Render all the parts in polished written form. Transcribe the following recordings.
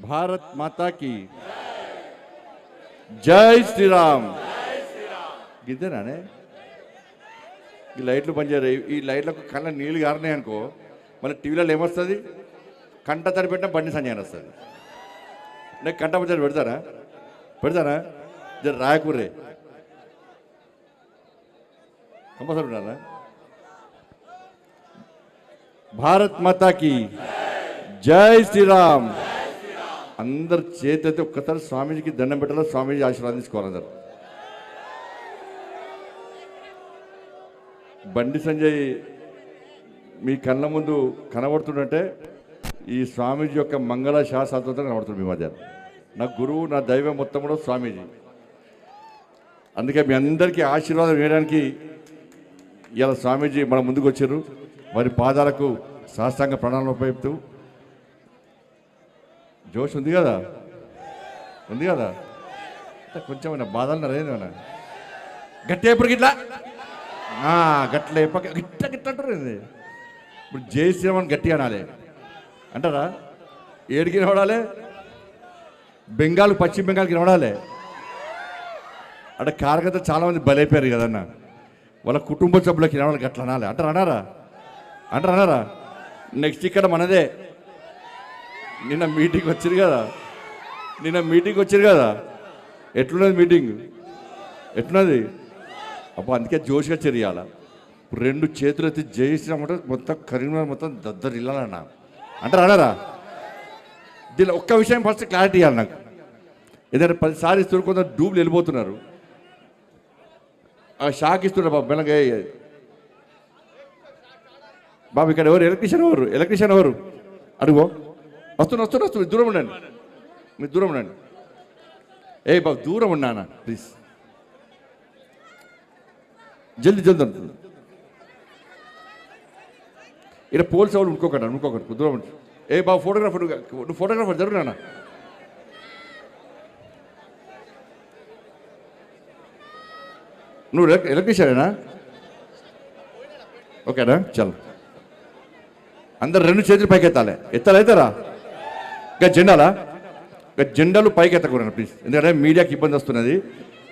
భారత్ మాతా की జై శ్రీరామ్. గిద్దేనానే ఈ లైట్లు పనిచేయరు. ఈ లైట్లకు కళ్ళ నీళ్ళు గారినాయి అనుకో, మళ్ళీ టీవీలలో ఏమొస్తుంది? కంట తడి పెట్టిన బండి సంజయ్ అని వస్తుంది. నేను కంట పచ్చడి పెడతారా జర రాయకూర్రే కంపల్సరీ ఉండాలా. భారత్ మాతా की జై శ్రీరామ్. అందరు చేతైతే ఒక్కసారి స్వామీజీకి దండం పెట్టాలో, స్వామీజీ ఆశీర్వాదం తీసుకోవాలి అందరు. బండి సంజయ్ మీ కళ్ళ ముందు కనబడుతుందంటే ఈ స్వామీజీ యొక్క మంగళ శాస్త్రంతో కనబడుతుంది మీ మధ్య. నా గురువు, నా దైవం మొత్తం కూడా స్వామీజీ. అందుకే మీ అందరికీ ఆశీర్వాదం వేయడానికి ఇలా స్వామీజీ మన ముందుకు వచ్చారు. వారి పాదాలకు సాష్టాంగ ప్రణాళిక ఉపయోగిస్తూ జోష్ ఉంది కదా కొంచెం బాధలు నరేంద్ర గట్టి ఎప్పుడు గిట్లా గట్ల గిట్ట అంటారు. ఇప్పుడు జై శ్రీరామ్ గట్టి అనాలి అంటారా? ఏడికి నిలబడాలి? బెంగాల్, పశ్చిమ బెంగాల్కి నిలబడాలి. అంటే కార్యకర్తలు చాలామంది బలైపోయారు కదన్న, వాళ్ళ కుటుంబ సభ్యులకి నిలబడాలి. గట్ల అనాలి అంటారా? నెక్స్ట్ ఇక్కడ మనదే. నిన్న మీటింగ్ వచ్చారు కదా, ఎట్లున్నది మీటింగ్? ఎట్లున్నది? అప్పుడు అందుకే జోష్గా చెరియాల. రెండు చేతులు ఎత్తి జై శ్రీరామ్ అంటే మొత్తం కరీంనగర్ మొత్తం దద్దరిల్లాలన్నా అంటారా? దీనిలో ఒక్క విషయం ఫస్ట్ క్లారిటీ ఇవ్వాలి నాకు. ఏదైనా 10 సార్లు ఇస్తున్నారు, కొందరు డూబ్లు వెళ్ళిపోతున్నారు. ఆ షాక్ ఇస్తున్నారు బాబు మెల్లగా. బాబు ఇక్కడ ఎవరు ఎలక్ట్రీషియన్ ఎవరు అడుగో. వస్తున్నా దూరం ఉండండి, మీరు దూరం ఉండండి. బాబు దూరం ఉన్నానా ప్లీజ్, జల్దీ ఉంటుంది. ఇక్కడ పోలీసు వాళ్ళు ఇంకొకటి దూరం ఉంటుంది. బాబు ఫోటోగ్రాఫర్ జరుగునా? నువ్వు ఎలక్ట్రీషియనేనా? ఓకేనా? చల్ అందరు 2 చేతులు పైకి ఎత్తాలి. ఎత్తారా? ఇంకా జెండాలు పైకి ఎత్తకూడదు ప్లీజ్, ఎందుకంటే మీడియాకి ఇబ్బంది వస్తున్నది.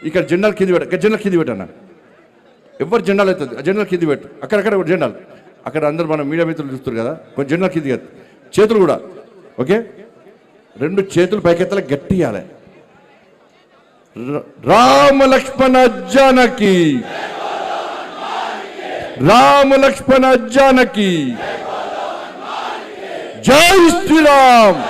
ఇక్కడ జెండాలు కింది పెట్టన్నా. ఎవరు జెండాలు అవుతుంది, జెండాలు కింది పెట్టు. అక్కడక్కడ జెండాలు, అక్కడ అందరూ మన మీడియా మిత్రులు చూస్తారు కదా, కొంచెం జెండాలు కింది ఎత్తు. చేతులు కూడా ఓకే, 2 చేతులు పైకెత్తాలి, గట్టి ఇవ్వాలి. రామ లక్ష్మణ జానకి, జై శ్రీరామ్.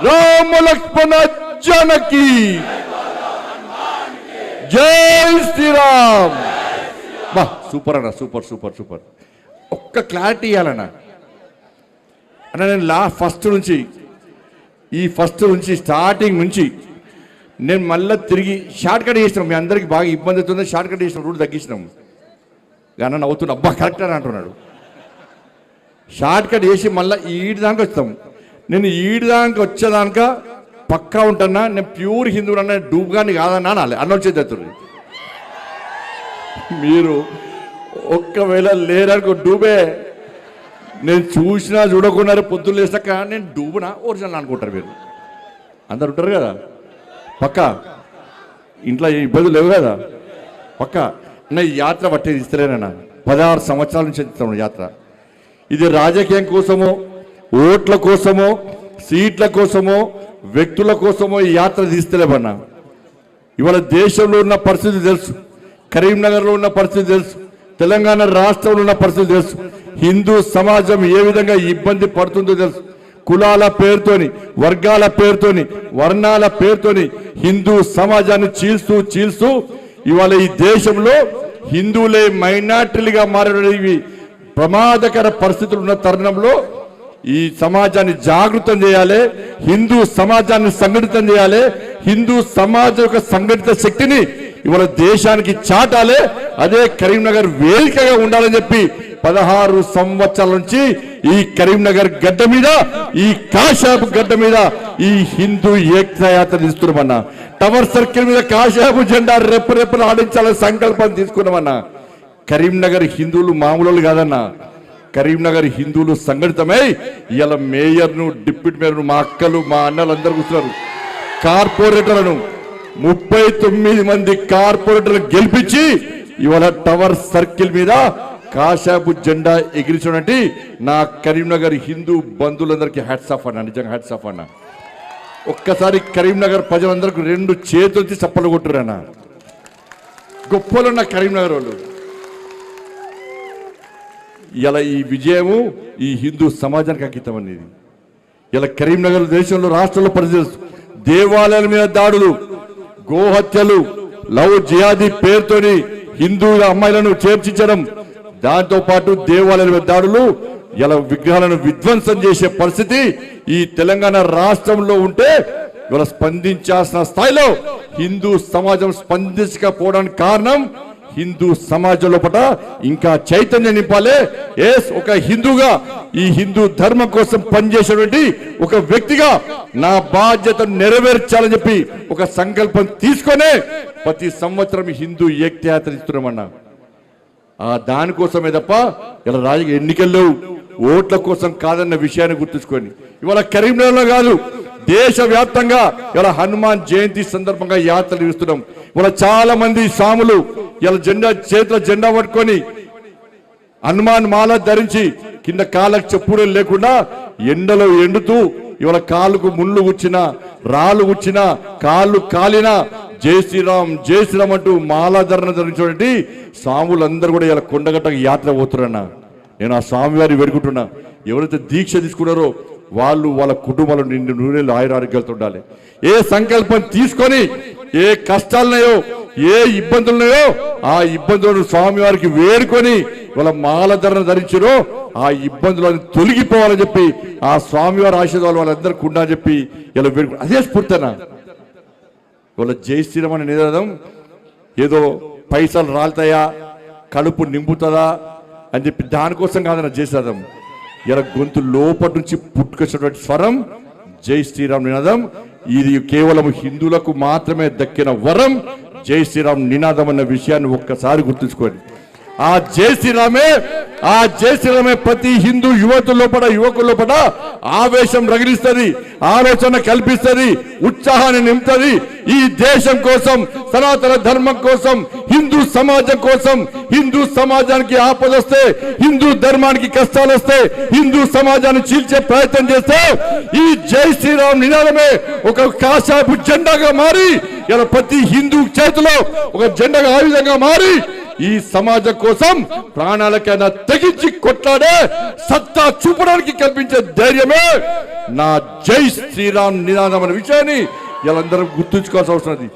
రామ లక్ష్మణ జానకి, జై శ్రీరామ్. బా సూపర్ అన్న, సూపర్. ఒక్క క్లారిటీ ఇవ్వాలన్నా అన్న. నేను ఫస్ట్ నుంచి స్టార్టింగ్ నుంచి నేను మళ్ళీ తిరిగి షార్ట్ కట్ చేసినాం. మీ అందరికీ బాగా ఇబ్బంది అవుతుంది, షార్ట్ కట్ చేసినాం, రూట్ తగ్గించినాం. అన్న నవ్వుతున్నా, అబ్బా కరెక్ట్ అని అంటున్నాడు. షార్ట్ కట్ చేసి మళ్ళీ ఈడిదాకా వస్తాం. నేను ఈడిదాకా వచ్చేదాకా పక్కా ఉంటున్నా. నేను ప్యూర్ హిందువు అన్న, డూబ్గాని కాదన్నా అనాలి. అన్న వచ్చేది మీరు ఒక్కవేళ లేరనుకో డూబే, నేను చూసినా చూడకుండా పొద్దున్న లేసాక నేను డూబునా ఒరిజినల్ అనుకుంటారు మీరు. అందరు ఉంటారు కదా పక్కా, ఇంట్లో ఇబ్బందులు లేవు కదా పక్కా. నా యాత్ర పట్టేది ఇస్తలేనన్నా, 16 సంవత్సరాల నుంచి ఇస్తాను యాత్ర. ఇది రాజకీయం కోసమో, ఓట్ల కోసమో, సీట్ల కోసమో, వ్యక్తుల కోసమో ఈ యాత్ర తీస్తలేమన్నా. ఇవాళ దేశంలో ఉన్న పరిస్థితి తెలుసు, కరీంనగర్లో ఉన్న పరిస్థితి తెలుసు, తెలంగాణ రాష్ట్రంలో ఉన్న పరిస్థితి తెలుసు. హిందూ సమాజం ఏ విధంగా ఇబ్బంది పడుతుందో తెలుసు. కులాల పేరుతోని, వర్గాల పేరుతోని, వర్ణాల పేరుతోని హిందూ సమాజాన్ని చీల్స్తూ ఇవాళ ఈ దేశంలో హిందువులే మైనార్టీలుగా మారడానికి ప్రమాదకర పరిస్థితులు ఉన్న తరుణంలో ఈ సమాజాన్ని జాగృతం చేయాలి, హిందూ సమాజాన్ని సంఘటితం చేయాలి, హిందూ సమాజం యొక్క సంఘటిత శక్తిని ఇవాళ దేశానికి చాటాలి. అదే కరీంనగర్ వేదికగా ఉండాలని చెప్పి 16 సంవత్సరాల నుంచి ఈ కరీంనగర్ గడ్డ మీద, ఈ కాశాపు గడ్డ మీద ఈ హిందూ ఏకయాత్ర తీస్తున్నామన్నా. టవర్ సర్కిల్ మీద కాశాపు జెండా రెప్పరెప్పలు ఆడించాలని సంకల్పం తీసుకున్నామన్నా. కరీంనగర్ హిందువులు మామూలు కాదన్నా, కరీంనగర్ హిందువులు సంఘటితమై ఇలా మేయర్ను డిప్యూటీ మేయర్ను మా అక్కలు మా అన్నలందరూ కూర్చున్నారు. కార్పొరేటర్లను 39 మంది కార్పొరేటర్లు గెలిపించి ఇవాళ టవర్ సర్కిల్ మీద కాషాయపు జెండా ఎగిరించినటువంటి నా కరీంనగర్ హిందూ బంధువులందరికీ హ్యాట్స్ ఆఫ్ అన్న. నిజంగా హ్యాట్స్ ఆఫ్ అన్న. ఒక్కసారి కరీంనగర్ ప్రజలందరికీ 2 చేతులకి చప్పలు కొట్టురన్న. గొప్పలున్న కరీంనగర్ వాళ్ళు. ఇలా ఈ విజయము ఈ హిందూ సమాజానికి అంకితం అనేది. ఇలా కరీంనగర్ దేశంలో రాష్ట్రంలో పరిస్థితి దేవాలయాల మీద దాడులు, గోహత్యలు, లవ్ జిహాదీ పేరుతోని హిందూ అమ్మాయిలను చేర్చించడం, దాంతో పాటు దేవాలయాల మీద దాడులు, ఇలా విగ్రహాలను విధ్వంసం చేసే పరిస్థితి ఈ తెలంగాణ రాష్ట్రంలో ఉంటే ఇవాళ స్పందించాల్సిన స్థాయిలో హిందూ సమాజం స్పందించకపోవడానికి కారణం హిందూ సమాజం లోపల ఇంకా చైతన్యం నింపాలి. ఒక హిందూగా ఈ హిందూ ధర్మం కోసం పనిచేసేటువంటి ఒక వ్యక్తిగా నా బాధ్యతను నెరవేర్చాలని చెప్పి ఒక సంకల్పం తీసుకొనే ప్రతి సంవత్సరం హిందూ ఏకయాత్ర ఇస్తున్నామన్నా. దానికోసమే తప్ప ఇలా రాజకీయ ఎన్నికల్లో ఓట్ల కోసం కాదన్న విషయాన్ని గుర్తుంచుకొని ఇవాళ కరీంనగర్లో కాదు దేశవ్యాప్తంగా ఇలా హనుమాన్ జయంతి సందర్భంగా యాత్రలు ఇస్తున్నాం. ఇవాళ చాలా మంది స్వాములు ఇలా జెండా చేతిలో జెండా పట్టుకొని హనుమాన్ మాల ధరించి కింద కాళ్ళకు చెప్పులు లేకుండా ఎండలో ఎండుతూ ఇవాళ కాళ్ళకు ముళ్ళు గుచ్చినా రాళ్ళు గుచ్చినా కాళ్ళు కాలినా జై శ్రీరామ్ జై శ్రీరామ్ అంటూ మాలాధరణ ధరించినటువంటి స్వాములందరూ కూడా ఇలా కొండగట్టకు యాత్ర పోతున్నా. నేను ఆ స్వామివారి వేడుకుంటున్నా, ఎవరైతే దీక్ష తీసుకున్నారో వాళ్ళు వాళ్ళ కుటుంబాలు నిండు నూనెలు ఆయురారోగ్యాలతో ఉండాలి. ఏ సంకల్పం తీసుకొని ఏ కష్టాలున్నాయో ఏ ఇబ్బందులున్నాయో ఆ ఇబ్బందులను స్వామివారికి వేడుకొని వాళ్ళ మాలధరణ ధరించారో ఆ ఇబ్బందులను తొలగిపోవాలని చెప్పి ఆ స్వామివారి ఆశీర్వాదాలు వాళ్ళందరికీ ఉండాలని చెప్పి ఇలా వేడుకు అదే స్ఫూర్తనా. వాళ్ళ జై శ్రీరామ్ అనే నినాదం ఏదో పైసలు రాలుతాయా కడుపు నింపుతుందా అని చెప్పి దానికోసం కాదన్న జై శ్రీరామ్. ఇలా గొంతు లోపటి నుంచి పుట్టుకొచ్చినటువంటి స్వరం జై శ్రీరామ్ నినాదం. ఇది కేవలం హిందువులకు మాత్రమే దక్కిన వరం జై శ్రీరామ్ నినాదం అన్న విషయాన్ని ఒక్కసారి గుర్తుంచుకోండి. ఆ జై శ్రీరామే ప్రతి హిందూ యువకుల లోపల ఆవేశం రగిలిస్తుంది, ఆలోచన కల్పిస్తుంది, ఉత్సాహాన్ని నింపుతుంది. ఈ దేశం కోసం, సనాతన ధర్మం కోసం, హిందూ సమాజం కోసం, హిందూ సమాజానికి ఆపదొస్తే, హిందూ ధర్మానికి కష్టాలు వస్తే, హిందూ సమాజాన్ని చీల్చే ప్రయత్నం చేస్తే ఈ జై శ్రీరామ్ నినాదమే ఒక కాషాయపు జెండాగా మారి ఇలా ప్రతి హిందూ చేతిలో ఒక జెండాగా ఆయుధంగా మారి ఈ సమాజం కోసం ప్రాణాలకైనా తెగించి కొట్లాడే సత్తా చూపడానికి కల్పించే ధైర్యమే నా జై శ్రీరామ్ నినాదం అనే విషయాన్ని వీళ్ళందరూ గుర్తుంచుకోవాల్సిన అవసరం ఉంది.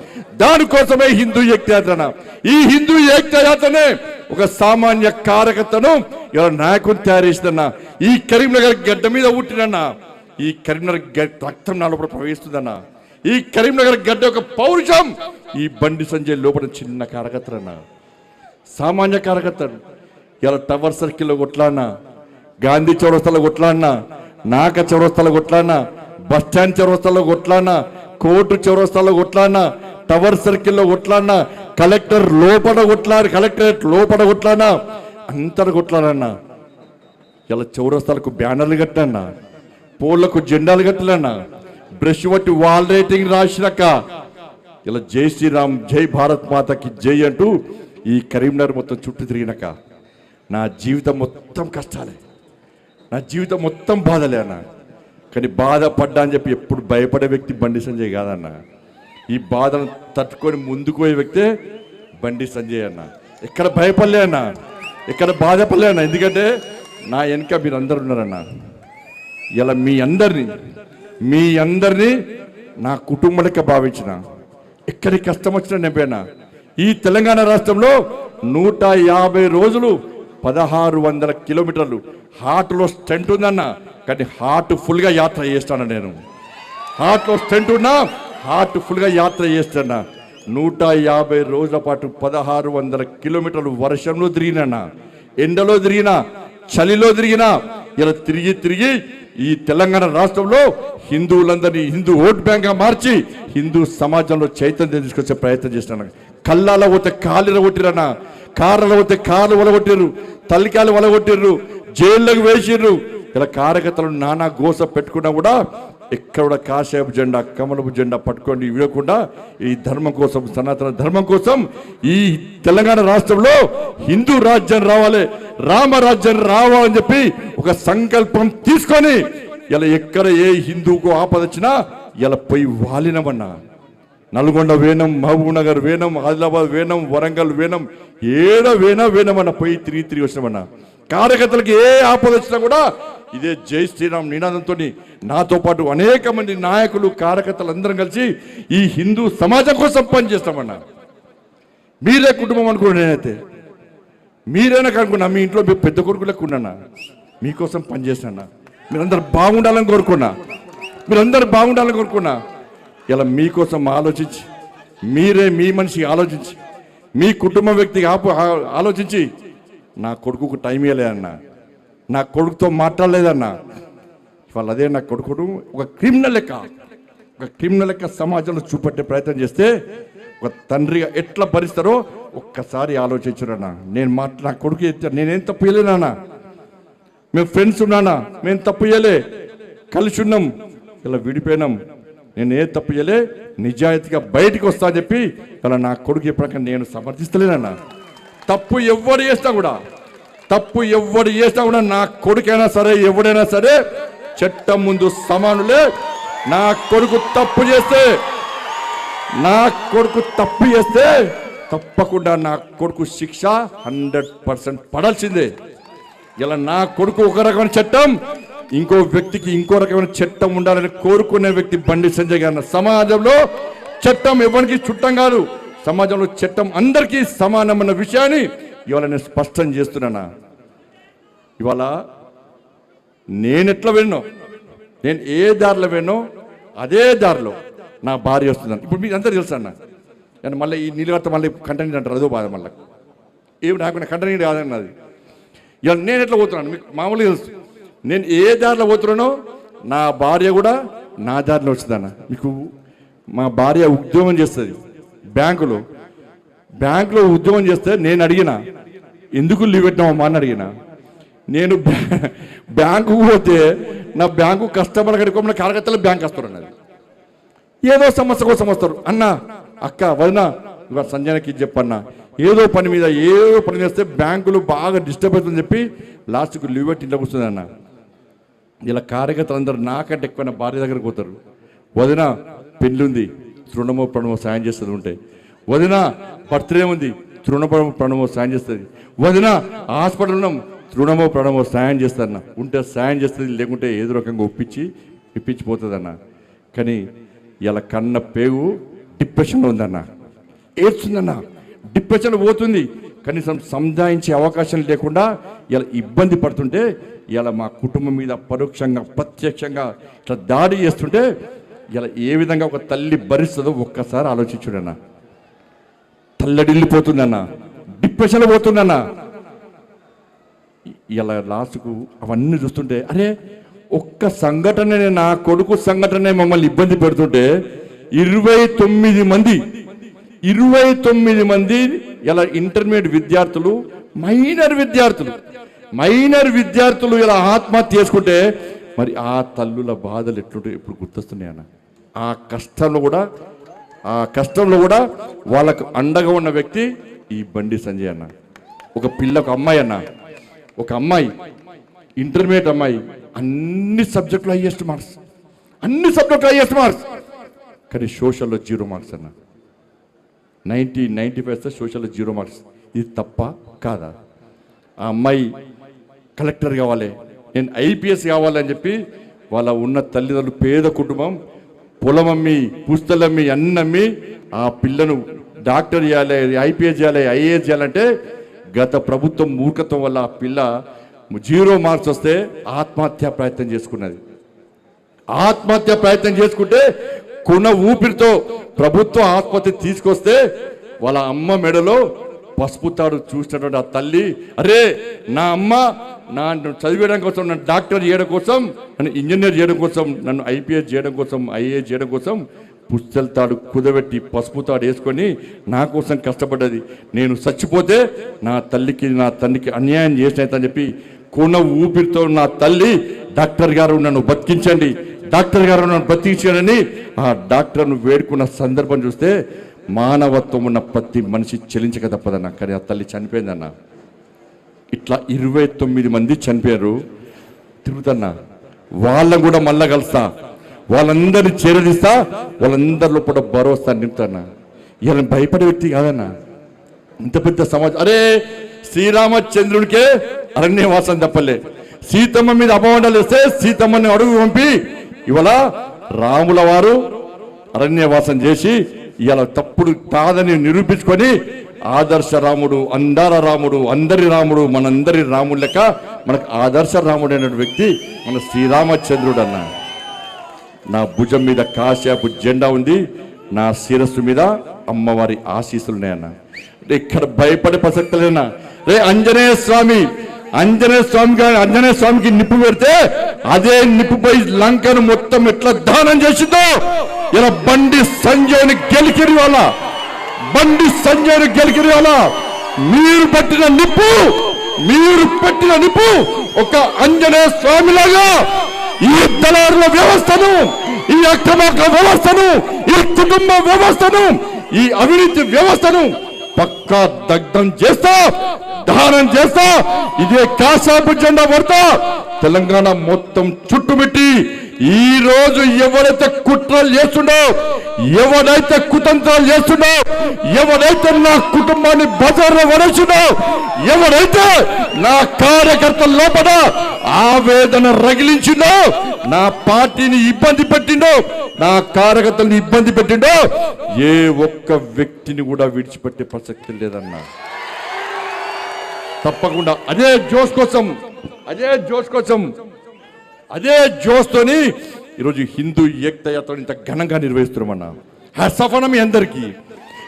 దానికోసమే హిందూ ఏకయాత్ర. ఈ హిందూ ఏకయాత్రనే ఒక సామాన్య కార్యకర్తను ఇలా నాయకుని తయారు చేసిందన్న. ఈ కరీంనగర్ గడ్డ మీద పుట్టినన్న, ఈ కరీంనగర్ రక్తం నాలోపల ప్రవహిస్తుందన్న. ఈ కరీంనగర్ గడ్డ ఒక పౌరుషం ఈ బండి సంజయ్ లోపల చిన్న కార్యకర్త అన్న, సామాన్య కార్యకర్తలు. ఇలా టవర్ సర్కిల్లో కొట్లాడినా, గాంధీ చౌరస్తాలో కొట్లాడినా, నాక చౌరస్తాలో కొట్లాడినా, బస్ స్టాండ్ చౌరస్తాలో కొట్లాడినా, కోర్టు చౌరస్తాలో కొట్లాడినా, టవర్ సర్కిల్లో కొట్లాడినా, కలెక్టరేట్ లోపల కొట్లాడినా, అంతటా కొట్లాడన్నా. ఇలా చౌరస్తాలకు బ్యానర్లు కట్టానా, పోళ్లకు జెండాలు కట్టాలన్నా, బ్రష్ పట్టి వాల్ రైటింగ్ రాసినాక ఇలా జై శ్రీరామ్ జై భారత్ మాతకి జై అంటూ ఈ కరీంనగర్ మొత్తం చుట్టూ తిరిగినాక నా జీవితం మొత్తం కష్టాలే, నా జీవితం మొత్తం బాధలే అన్న. కానీ బాధపడ్డా అని చెప్పి ఎప్పుడు భయపడే వ్యక్తి బండి సంజయ్ కాదన్న. ఈ బాధను తట్టుకొని ముందుకు పోయే వ్యక్తే బండి సంజయ్ అన్న. ఎక్కడ భయపడలే అన్న, ఎక్కడ బాధపడలే అన్న. ఎందుకంటే నా వెనుక మీరు అందరు ఉన్నారన్న. ఇలా మీ అందరినీ నా కుటుంబానికి భావించిన, ఎక్కడికి కష్టం వచ్చినా నింపేనా. ఈ తెలంగాణ రాష్ట్రంలో 150 రోజులు 1600 కిలోమీటర్లు హార్ట్లో స్టెంట్ ఉందన్న. కానీ హార్ట్ ఫుల్గా యాత్ర చేస్తాను. నేను హార్ట్లో స్టెంట్ ఉన్నా హార్ట్ ఫుల్గా యాత్ర చేస్తాను. 150 రోజుల పాటు 1600 కిలోమీటర్లు వర్షంలో తిరిగినా, ఎండలో తిరిగినా, చలిలో తిరిగినా, ఇలా తిరిగి ఈ తెలంగాణ రాష్ట్రంలో హిందువులందరినీ హిందూ ఓట్ బ్యాంక్ గా మార్చి హిందూ సమాజంలో చైతన్యం తీసుకొచ్చే ప్రయత్నం చేస్తున్నాను. కళ్ళాల పోతే కాళ్ళు కొట్టిరన్నా, కార్లలో పోతే కార్లు వలగొట్టిర్రు, తల్లికాయలు వలగొట్టిర్రు, జైల్లోకి వేసిర్రు. ఇలా కార్యకర్తలను నానా గోస పెట్టుకున్నా కూడా ఎక్కడ కాషాయపు జెండా కమలపు జెండా పట్టుకొని ఇవ్వకుండా ఈ ధర్మం కోసం, సనాతన ధర్మం కోసం ఈ తెలంగాణ రాష్ట్రంలో హిందూ రాజ్యం రావాలి, రామరాజ్యం రావాలని చెప్పి ఒక సంకల్పం తీసుకొని ఇలా ఎక్కడ ఏ హిందూకు ఆపద వచ్చినా ఇలా పోయి వాలినమన్నా. నల్గొండ వేనం, మహబూబ్ నగర్ వేనం, ఆదిలాబాద్ వేనం, వరంగల్ వేనం, ఏడ వేనమన్నా పోయి తిరిగి వచ్చినామన్నా. కార్యకర్తలకు ఏ ఆపద వచ్చినా కూడా ఇదే జై శ్రీరామ్ నినాదంతో నాతో పాటు అనేక మంది నాయకులు, కార్యకర్తలు అందరం కలిసి ఈ హిందూ సమాజం కోసం పనిచేస్తామన్నా. మీరే కుటుంబం అనుకున్నా, నేనైతే మీరైనా కనుక్కున్నా, మీ ఇంట్లో మీ పెద్ద కొడుకు లెక్కున్నా, మీకోసం పనిచేసినా, మీరందరూ బాగుండాలని కోరుకున్నా, ఇలా మీకోసం ఆలోచించి, మీరే మీ మనిషి ఆలోచించి, మీ కుటుంబ వ్యక్తికి ఆలోచించి నా కొడుకుకు టైం ఇవ్వలేదన్నా, నా కొడుకుతో మాట్లాడలేదన్నా. ఇవాళ అదే నా కొడుకును ఒక క్రిమినల్ లెక్క సమాజంలో చూపెట్టే ప్రయత్నం చేస్తే ఒక తండ్రిగా ఎట్లా భరిస్తారో ఒక్కసారి ఆలోచించురన్నా. నా కొడుకు నేనేం తప్పు చేయలేనా, మేము ఫ్రెండ్స్ ఉన్నానా, మేము తప్పు చేయలే, కలిసి ఉన్నాం, ఇలా విడిపోయినాం, నేను ఏ తప్పు చేయలే, నిజాయితీగా బయటికి వస్తా అని చెప్పి ఇలా నా కొడుకు చెప్పాక నేను సమర్థిస్తలేనన్నా. తప్పు ఎవరు చేస్తా కూడా నా కొడుకైనా సరే, ఎవడైనా సరే చట్టం ముందు సమానులే. నా కొడుకు తప్పు చేస్తే తప్పకుండా నా కొడుకు శిక్ష 100% పడాల్సిందే. ఇలా నా కొడుకు ఒక రకమైన చట్టం, ఇంకో వ్యక్తికి ఇంకో రకమైన చట్టం ఉండాలని కోరుకునే వ్యక్తి బండి సంజయ్ గారు. సమాజంలో చట్టం ఎవరికి చుట్టం కాదు, సమాజంలో చట్టం అందరికీ సమానమైన విషయాన్ని ఇవాళ నేను స్పష్టం చేస్తున్నానా. ఇవాళ నేను ఎట్లా వెళ్ళినో, నేను ఏ దారిలో వెళ్ళినో అదే దారిలో నా భార్య వస్తుందని ఇప్పుడు మీకు అందరూ తెలుసు అన్న. నేను మళ్ళీ ఈ నీళ్ళతో మళ్ళీ కంటెంట్ అంటారు, అదో బాధ. మళ్ళీ ఏమి నాకు కంటెంట్ కాదన్నది. ఇవాళ నేను ఎట్లా పోతున్నాను మీకు మామూలుగా తెలుసు. నేను ఏ దారిలో పోతున్నానో నా భార్య కూడా నా దారిలో వచ్చిందన్న. మీకు మా భార్య ఉద్యోగం చేస్తుంది బ్యాంకులో ఉద్యోగం చేస్తే నేను అడిగిన, ఎందుకు లీవ్ పెట్టినామమ్మా అని అడిగిన. నేను బ్యాంకు పోతే నా బ్యాంకు కస్టమర్ కడుకోమని కార్యకర్తలు బ్యాంక్ వస్తారు అన్నది. ఏదో సమస్య కోసం వస్తారు. అన్న, అక్క, వదినా, ఇవాళ సంజయ్కి చెప్పన్నా, ఏదో పని మీద చేస్తే బ్యాంకులు బాగా డిస్టర్బ్ అవుతుందని చెప్పి లాస్ట్కు లీవ్ పెట్టి ఇంట్లో కూర్చుంది అన్న. ఇలా కార్యకర్తలు అందరూ నాకంటే ఎక్కువ భార్య దగ్గరకు పోతారు. వదిన పెళ్ళి ఉంది, తృణమో ప్రణమో సాయం చేస్తుంది ఉంటే, వదిన బర్త్డే ఉంది, ప్రణమో సాయం చేస్తుంది, వదిన హాస్పిటల్ ఉన్నాం, తృణమో ప్రణమో సాయం చేస్తారన్న. ఉంటే సాయం చేస్తుంది, లేకుంటే ఏదో రకంగా ఇప్పించిపోతుంది అన్న. కానీ ఇలా కన్న పేగు డిప్రెషన్లో ఉందన్న, ఏడ్చుందన్న, డిప్రెషన్ పోతుంది. కనీసం సంజాయించే అవకాశం లేకుండా ఇలా ఇబ్బంది పడుతుంటే, ఇలా మా కుటుంబం మీద పరోక్షంగా ప్రత్యక్షంగా ఇట్లా దాడి చేస్తుంటే ఇలా ఏ విధంగా ఒక తల్లి భరిస్తుందో ఒక్కసారి ఆలోచించుడన్నా. తల్లడిల్లిపోతుందన్న, డిప్రెషన్లో పోతుందన్న. ఇలా లాస్ట్కు అవన్నీ చూస్తుంటే, అరే ఒక్క సంఘటన, నా కొడుకు సంఘటన మమ్మల్ని ఇబ్బంది పెడుతుంటే 29 మంది ఇలా ఇంటర్మీడియట్ విద్యార్థులు, మైనర్ విద్యార్థులు ఇలా ఆత్మహత్య చేసుకుంటే మరి ఆ తల్లుల బాధలు ఎట్లుంటే ఇప్పుడు గుర్తొస్తున్నాయన్న. ఆ కష్టంలో కూడా వాళ్ళకు అండగా ఉన్న వ్యక్తి ఈ బండి సంజయ్ అన్న. ఒక అమ్మాయి ఇంటర్మీడియట్ అమ్మాయి, అన్ని సబ్జెక్టులు హైయెస్ట్ మార్క్స్, కానీ సోషల్లో 0 మార్క్స్ అన్న. 95 సోషల్లో 0 మార్క్స్. ఇది తప్ప కాదా? ఆ అమ్మాయి కలెక్టర్ కావాలి, నేను IPS కావాలని చెప్పి వాళ్ళ ఉన్న తల్లిదండ్రులు, పేద కుటుంబం, పొలం అమ్మి, పుస్తలమ్మి, అన్నమ్మి ఆ పిల్లను డాక్టర్ చేయాలి, IPS చేయాలి, IAS చేయాలంటే గత ప్రభుత్వం మూర్ఖత్వం వల్ల ఆ పిల్ల 0 మార్క్స్ వస్తే ఆత్మహత్య ప్రయత్నం చేసుకుంటే కొన ఊపిరితో ప్రభుత్వ ఆసుపత్రి తీసుకొస్తే వాళ్ళ అమ్మ మెడలో పసుపు తాడు చూసినటువంటి ఆ తల్లి, అరే నా అమ్మ నన్ను చదివేయడం కోసం, నన్ను డాక్టర్ చేయడం కోసం, నన్ను ఇంజనీర్ చేయడం కోసం, నన్ను IPS చేయడం కోసం, IAS చేయడం కోసం పుస్తల తాడు కుదబెట్టి పసుపు తాడు వేసుకొని నా కోసం కష్టపడ్డది. నేను చచ్చిపోతే నా తల్లికి నా తండ్రికి అన్యాయం చేసినని చెప్పి కొన ఊపిరితో నా తల్లి డాక్టర్ గారు నన్ను బతికించండి, డాక్టర్ గారు నన్ను బతికించాడని ఆ డాక్టర్ను వేడుకున్న సందర్భం చూస్తే మానవత్వం ఉన్న ప్రతి మనిషి చెలించక తప్పదన్న. కానీ ఆ తల్లి చనిపోయిందన్న. ఇట్లా 29 మంది చనిపోయారు. తిరుగుతున్నా, వాళ్ళని కూడా మళ్ళా కలుస్తా, వాళ్ళందరినీ చేరదీస్తా, వాళ్ళందరిలో కూడా భరోసా నింపుతాన్నా. ఇలా భయపడే వ్యక్తి కాదన్నా. ఇంత పెద్ద సమాజం. అరే శ్రీరామచంద్రుడికే అరణ్యవాసం తప్పలే. సీతమ్మ మీద అపవాదాలు వేస్తే సీతమ్మని అడుగు పంపి ఇవాళ రాముల వారు అరణ్యవాసం చేసి ఇవాళ తప్పుడు కాదని నిరూపించుకొని ఆదర్శ రాముడు, అందాల రాముడు, అందరి రాముడు, మనందరి రాముడు లెక్క మనకు ఆదర్శ రాముడు అనే వ్యక్తి మన శ్రీరామచంద్రుడు అన్న. నా భుజం మీద కాశ్యాపు జెండా ఉంది, నా శిరస్సు మీద అమ్మవారి ఆశీస్సులు ఉన్నాయన్న. ఇక్కడ భయపడే ప్రసక్తి లేనా? రే ఆంజనేయ స్వామికి నిప్పు పెడితే అదే నిప్పుపై లంకను మొత్తం ఎట్లా దానం చేసిందో ఇలా బండి సంజయ్ని గెలికిరి వాళ్ళ మీరు పెట్టిన నిప్పు ఒక ఆంజనేయ స్వామిలాగా ఈ దళారుల వ్యవస్థను, ఈ అక్రమార్క వ్యవస్థను, ఈ కుటుంబ వ్యవస్థను, ఈ అవినీతి వ్యవస్థను పక్కా దగ్ధం చేస్తా, దహనం చేస్తా. ఇదే కాషాపు జెండా పడతా తెలంగాణ మొత్తం చుట్టుముట్టి ఈ రోజు ఎవరైతే కుట్రలు చేస్తుండో, ఎవరైతే కుతంత్రాలు చేస్తుండో, ఎవరైతే నా కుటుంబాన్ని బజార్లో వడేసిండో, ఎవరైతే నా కార్యకర్తల లోపల ఆవేదన రగిలించిండో, నా పార్టీని ఇబ్బంది పెట్టిండో, నా కార్యకర్తలను ఇబ్బంది పెట్టిండో, ఏ ఒక్క వ్యక్తిని కూడా విడిచిపెట్టే ప్రసక్తి లేదన్నా. తప్పకుండా అదే జోస్తోని ఈరోజు హిందూ ఏకతాయాత్ర ఇంత ఘనంగా నిర్వహిస్తున్నామన్నా. హ్యాట్సాఫ్ మీ అందరికీ.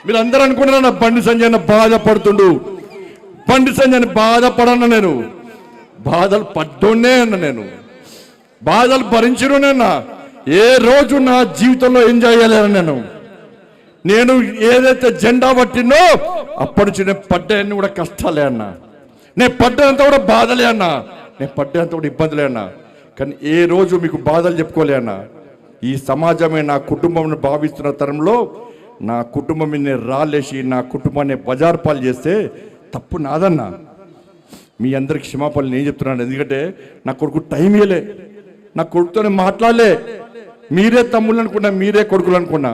మీరు అందరూ అనుకున్నారన్న బండి సంజయ్ బాధపడుతుండు. బండి సంజయ్ బాధపడన్నా, నేను బాధలు పడ్డోనే అన్న, నేను బాధలు భరించినన్నా. ఏ రోజు నా జీవితంలో ఎంజాయ్ చేయలేను. నేను ఏదైతే జెండా పట్టినో అప్పటి నుంచి నేను పడ్డాయన్ని కూడా కష్టాలే అన్నా, నేను పడ్డంత కూడా బాధలే అన్నా, నేను పడ్డంత కూడా ఇబ్బందులే అన్నా. కానీ ఏ రోజు మీకు బాధలు చెప్పుకోలే అన్నా. ఈ సమాజమే నా కుటుంబం భావిస్తున్న తరంలో నా కుటుంబం మీద రాలేసి నా కుటుంబాన్ని బజార్ పాలు చేస్తే తప్పు నాదన్నా. మీ అందరికి క్షమాపణలు నేను చెప్తున్నాను. ఎందుకంటే నా కొడుకు టైం ఇవ్వలే, నా కొడుకుతోనే మాట్లాడలే. మీరే తమ్ముళ్ళు అనుకున్నా, మీరే కొడుకులు అనుకున్నా.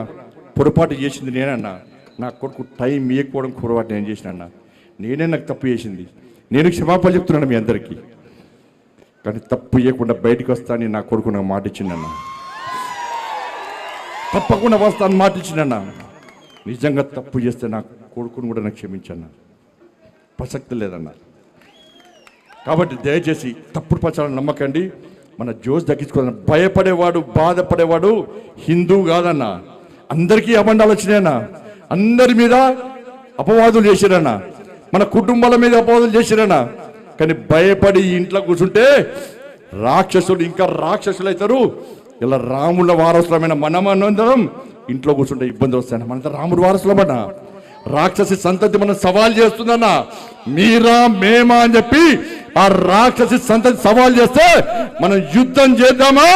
పొరపాటు చేసింది నేనన్నా. నా కొడుకు టైం ఇవ్వకపోవడం పొరపాటు నేను చేసినా. నేనే నాకు తప్పు చేసింది. నేను క్షమాపణలు చెప్తున్నాను మీ అందరికీ. కానీ తప్పు ఇవ్వకుండా బయటకు వస్తానని నా కొడుకు నాకు మాట ఇచ్చిందన్న. తప్పకుండా వస్తాను మాట ఇచ్చిందన్న. నిజంగా తప్పు చేస్తే నా కొడుకును కూడా నాకు క్షమించన్న, ప్రసక్తి లేదన్న. కాబట్టి దయచేసి తప్పుడు ప్రచారం నమ్మకండి. మన జోష్ దక్కించుకోవాలన్న. భయపడేవాడు, బాధపడేవాడు హిందూ కాదన్న. అందరికీ అబండాలు వచ్చినాయన్న, అందరి మీద అపవాదులు చేసిరన్న, మన కుటుంబాల మీద అపవాదులు చేసిరన్న. కానీ భయపడి ఇంట్లో కూర్చుంటే రాక్షసులు ఇంకా రాక్షసులు అవుతారు. ఇలా రాముల వారసులమైన మనమందరం ఇంట్లో కూర్చుంటే ఇబ్బంది వస్తాయన్న. మనంతా రాముడు వారసులమన్నా. రాక్షసి సంతతి మనం సవాల్ చేస్తుందన్న. మీరా మేమా అని చెప్పి ఆ రాక్షసి సంతతి సవాల్ చేస్తే మనం యుద్ధం చేద్దామా,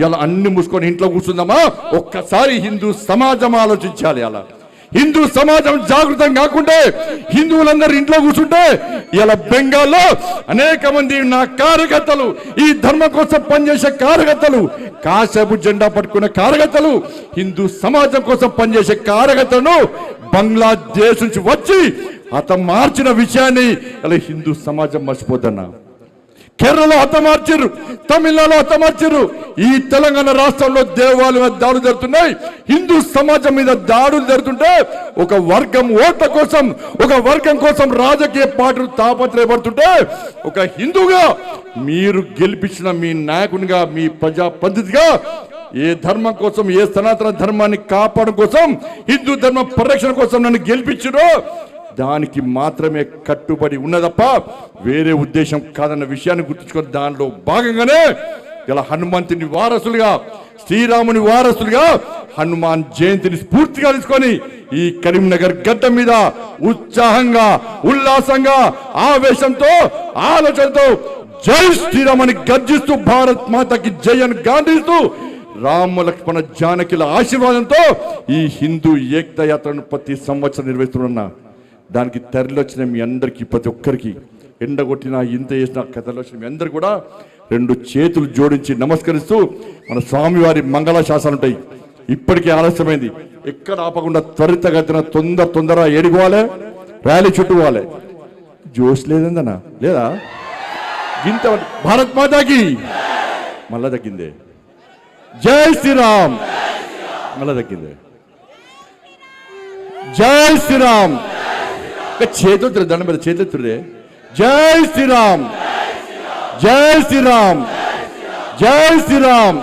ఇలా అన్ని మూసుకొని ఇంట్లో కూర్చుందామా? ఒక్కసారి హిందూ సమాజం ఆలోచించాలి. అలా హిందూ సమాజం జాగృతం కాకుంటే, హిందువులందరూ ఇంట్లో కూర్చుంటే, ఇలా బెంగాల్లో అనేక మంది నా కార్యకర్తలు, ఈ ధర్మం కోసం పనిచేసే కార్యకర్తలు, కాసేపు జెండా పట్టుకునే కార్యకర్తలు, హిందూ సమాజం కోసం పనిచేసే కార్యకర్తలను బంగ్లాదేశ్ నుంచి వచ్చి హతమార్చిన విషయాన్ని ఇలా హిందూ సమాజం మర్చిపోతున్నా. కేరళలో హతమార్చారు, తమిళనాడులో హతమార్చారు. ఈ తెలంగాణ రాష్ట్రంలో దేవాలయం మీద దాడులు జరుగుతున్నాయి, హిందూ సమాజం మీద దాడులు జరుగుతుంటే ఒక వర్గం ఓట్ల కోసం, ఒక వర్గం కోసం రాజకీయ పార్టీలు తాపత్రయపడుతుంటే ఒక హిందూగా మీరు గెలిపించిన మీ నాయకునిగా, మీ ప్రజాప్రతినిధిగా ఏ ధర్మం కోసం, ఏ సనాతన ధర్మాన్ని కాపాడడం కోసం, హిందూ ధర్మ పరిరక్షణ కోసం నన్ను గెలిపించారో దానికి మాత్రమే కట్టుబడి ఉన్నదప్ప వేరే ఉద్దేశం కాదన్న విషయాన్ని గుర్తుంచుకొని దానిలో భాగంగానే ఇలా హనుమంతుని వారసులుగా, శ్రీరాముని వారసులుగా హనుమాన్ జయంతిని స్ఫూర్తిగా తీసుకొని ఈ కరీంనగర్ గడ్డ మీద ఉత్సాహంగా, ఉల్లాసంగా, ఆవేశంతో, ఆలోచనతో జై శ్రీరామ్ అని గర్జిస్తూ భారత్ మాతకి జై అని గాంధిస్తూ రామ లక్ష్మణ జానకిల ఆశీర్వాదంతో ఈ హిందూ ఏకతా యాత్రను ప్రతి సంవత్సరం నిర్వహిస్తున్నా. దానికి తరలివచ్చిన మీ అందరికీ, ప్రతి ఒక్కరికి, ఎండగొట్టిన ఇంత చేసిన కథలు వచ్చిన మీ అందరు కూడా 2 చేతులు జోడించి నమస్కరిస్తూ మన స్వామివారి మంగళ శాసనాలు ఉంటాయి. ఇప్పటికే ఆలస్యమైంది, ఎక్కడ ఆపకుండా త్వరితగతిన తొందర ఏడిపోవాలి, ర్యాలీ చుట్టూ పోవాలి. జోష్ లేదన్నా లేదా? ఇంత భారత్ మాతాకి మళ్ళా తగ్గిందే. జై శ్రీరామ్ మళ్ళా తగ్గిందే. జై శ్రీరామ్ చేతులు దండం మీద చేతులే. జై శ్రీరామ్, జై శ్రీరామ్, జై శ్రీరామ్.